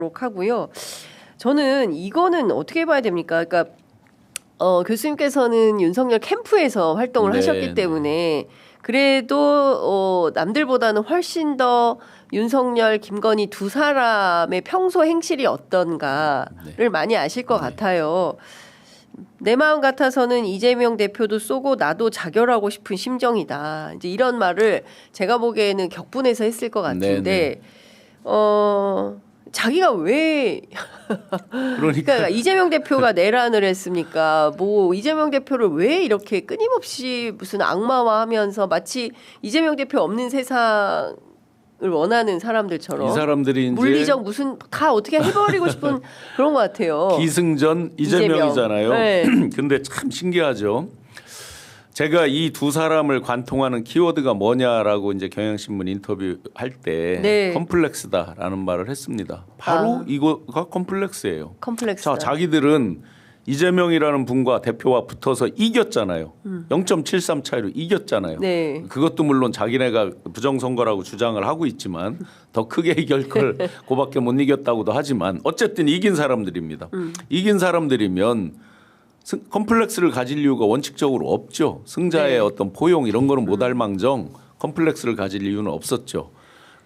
하고요. 저는 이거는 어떻게 봐야 됩니까? 그러니까 교수님께서는 윤석열 캠프에서 활동을 하셨기 때문에 그래도 남들보다는 훨씬 더 윤석열, 김건희 두 사람의 평소 행실이 어떤가를 많이 아실 것 같아요. 내 마음 같아서는 이재명 대표도 쏘고 나도 자결하고 싶은 심정이다. 이제 이런 말을 제가 보기에는 격분해서 했을 것 같은데, 자기가 왜 그러니까 이재명 대표가 내란을 했습니까? 뭐 이재명 대표를 왜 이렇게 끊임없이 무슨 악마화하면서 마치 이재명 대표 없는 세상을 원하는 사람들처럼 이 사람들이 이제 물리적 무슨 다 어떻게 해버리고 싶은 그런 것 같아요. 기승전 이재명이잖아요. 네. 근데 참 신기하죠. 제가 이 두 사람을 관통하는 키워드가 뭐냐라고 이제 경향신문 인터뷰할 때 컴플렉스다라는 말을 했습니다. 바로 이거가 컴플렉스예요. 컴플렉스다. 자, 자기들은 이재명이라는 분과 대표와 붙어서 이겼잖아요. 0.73 차이로 이겼잖아요. 네. 그것도 물론 자기네가 부정선거라고 주장을 하고 있지만 더 크게 이길 걸 그밖에 못 이겼다고도 하지만 어쨌든 이긴 사람들입니다. 이긴 사람들이면 컴플렉스를 가질 이유가 원칙적으로 없죠. 승자의 어떤 포용 이런 거는 못할 망정 컴플렉스를 가질 이유는 없었죠.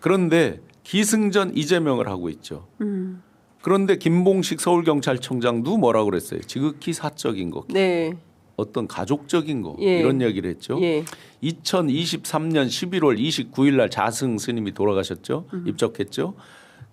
그런데 기승전 이재명을 하고 있죠. 그런데 김봉식 서울경찰청장도 뭐라고 그랬어요. 지극히 사적인 거. 어떤 가족적인 거 이런 얘기를 했죠. 2023년 11월 29일 날 자승 스님이 돌아가셨죠. 입적했죠.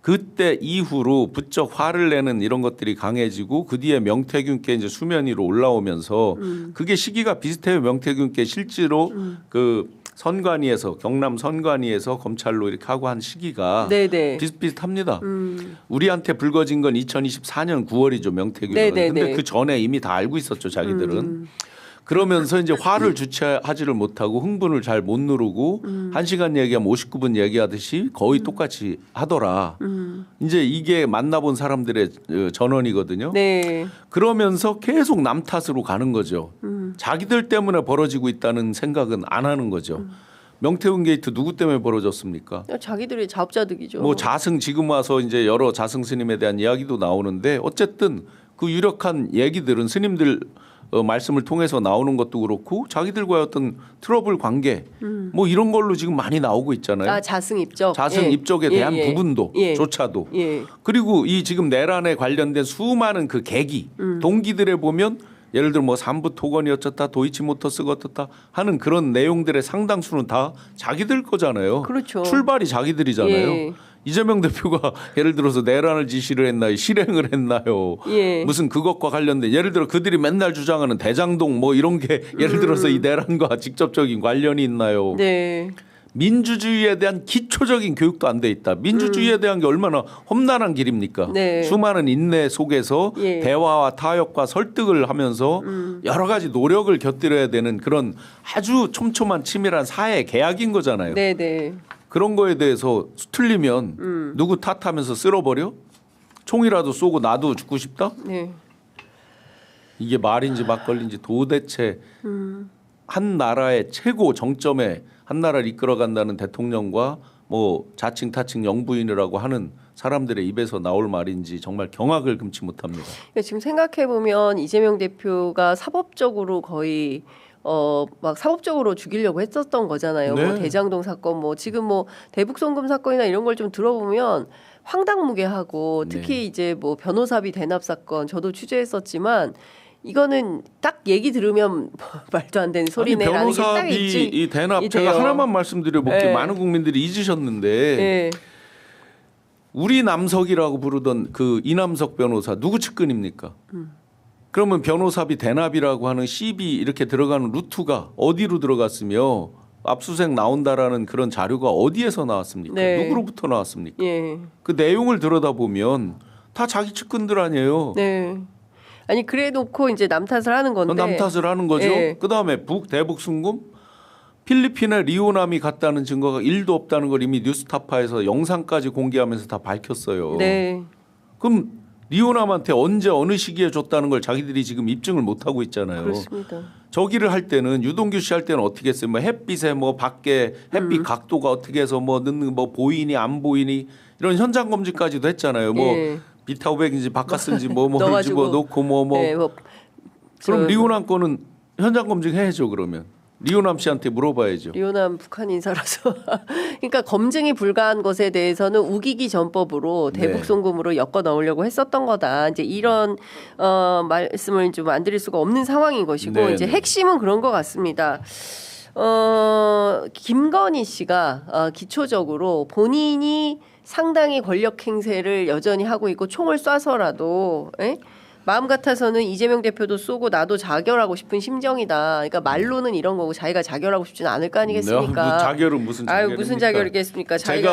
그때 이후로 부쩍 화를 내는 이런 것들이 강해지고 그 뒤에 명태균께 이제 수면 위로 올라오면서 그게 시기가 비슷해요. 명태균께 실제로 그 선관위에서 경남 선관위에서 검찰로 이렇게 하고 한 시기가 비슷비슷합니다. 우리한테 불거진 건 2024년 9월이죠. 명태균은. 근데 그 전에 이미 다 알고 있었죠. 자기들은. 그러면서 이제 화를 주체하지를 못하고 흥분을 잘 못 누르고 1시간 얘기하면 59분 얘기하듯이 거의 똑같이 하더라. 이제 이게 만나본 사람들의 전원이거든요. 그러면서 계속 남 탓으로 가는 거죠. 자기들 때문에 벌어지고 있다는 생각은 안 하는 거죠. 명태균 게이트 누구 때문에 벌어졌습니까? 자기들이 자업자득이죠. 뭐 자승 지금 와서 이제 여러 자승 스님에 대한 이야기도 나오는데 어쨌든 그 유력한 얘기들은 스님들 말씀을 통해서 나오는 것도 그렇고 자기들과의 어떤 트러블 관계 뭐 이런 걸로 지금 많이 나오고 있잖아요. 자승 입적. 자승 입적에 대한 부분도 조차도. 그리고 이 지금 내란에 관련된 수많은 그 계기 동기들에 보면 예를 들어 뭐 삼부 토건이 어쩌다 도이치모터스가 어떻다 하는 그런 내용들의 상당수는 다 자기들 거잖아요. 그렇죠. 출발이 자기들이잖아요. 이재명 대표가 예를 들어서 내란을 지시를 했나요? 실행을 했나요? 무슨 그것과 관련된 예를 들어 그들이 맨날 주장하는 대장동 뭐 이런 게 예를 들어서 이 내란과 직접적인 관련이 있나요? 민주주의에 대한 기초적인 교육도 안 돼 있다. 민주주의에 대한 게 얼마나 험난한 길입니까? 수많은 인내 속에서 대화와 타협과 설득을 하면서 여러 가지 노력을 곁들여야 되는 그런 아주 촘촘한 치밀한 사회 계약인 거잖아요. 그런 거에 대해서 틀리면 누구 탓하면서 쓸어버려? 총이라도 쏘고 나도 죽고 싶다? 이게 말인지 막걸리인지 도대체 한 나라의 최고 정점에 한 나라를 이끌어간다는 대통령과 뭐 자칭 타칭 영부인이라고 하는 사람들의 입에서 나올 말인지 정말 경악을 금치 못합니다. 지금 생각해 보면 이재명 대표가 사법적으로 거의 막 사법적으로 죽이려고 했었던 거잖아요. 뭐 대장동 사건, 뭐 지금 뭐 대북 송금 사건이나 이런 걸 좀 들어보면 황당무계하고 특히 이제 뭐 변호사비 대납 사건 저도 취재했었지만 이거는 딱 얘기 들으면 말도 안 되는 소리네라는 게 딱 있지. 이 대납 제가 하나만 말씀드려볼게요. 많은 국민들이 잊으셨는데 우리 남석이라고 부르던 그 이남석 변호사 누구 측근입니까? 그러면 변호사비 대납이라고 하는 시비 이렇게 들어가는 루트가 어디로 들어갔으며 압수수색 나온다라는 그런 자료가 어디에서 나왔습니까? 누구로부터 나왔습니까? 그 내용을 들여다보면 다 자기 측근들 아니에요. 아니 그래 놓고 이제 남 탓을 하는 건데. 남 탓을 하는 거죠. 그다음에 대북 순금 필리핀에 리오남이 갔다는 증거가 1도 없다는 걸 이미 뉴스타파에서 영상까지 공개하면서 다 밝혔어요. 그럼 리오남한테 언제 어느 시기에 줬다는 걸 자기들이 지금 입증을 못 하고 있잖아요. 그렇습니다. 저기를 할 때는 유동규 씨 할 때는 어떻게 했어요? 뭐 햇빛에 뭐 밖에 햇빛 각도가 어떻게 해서 뭐 넣는 뭐 보이니 안 보이니 이런 현장 검증까지도 했잖아요. 뭐 예. 비타오백인지 바카스인지 뭐를 넣어가지고. 집어넣고 뭐 네, 그럼 리오남 거는 현장 검증해야죠. 그러면 리오남 씨한테 물어봐야죠. 리오남 북한 인사라서 그러니까 검증이 불가한 것에 대해서는 우기기 전법으로 대북 송금으로 엮어 넣으려고 했었던 거다. 이제 이런 말씀을 좀 안 드릴 수가 없는 상황인 것이고 네, 이제 네. 핵심은 그런 것 같습니다. 김건희 씨가 기초적으로 본인이 상당히 권력 행세를 여전히 하고 있고 총을 쏴서라도 마음 같아서는 이재명 대표도 쏘고 나도 자결하고 싶은 심정이다. 그러니까 말로는 이런 거고 자기가 자결하고 싶지는 않을 거 아니겠습니까? 자결은 무슨 자결입니까? 무슨 자결이겠습니까? 제가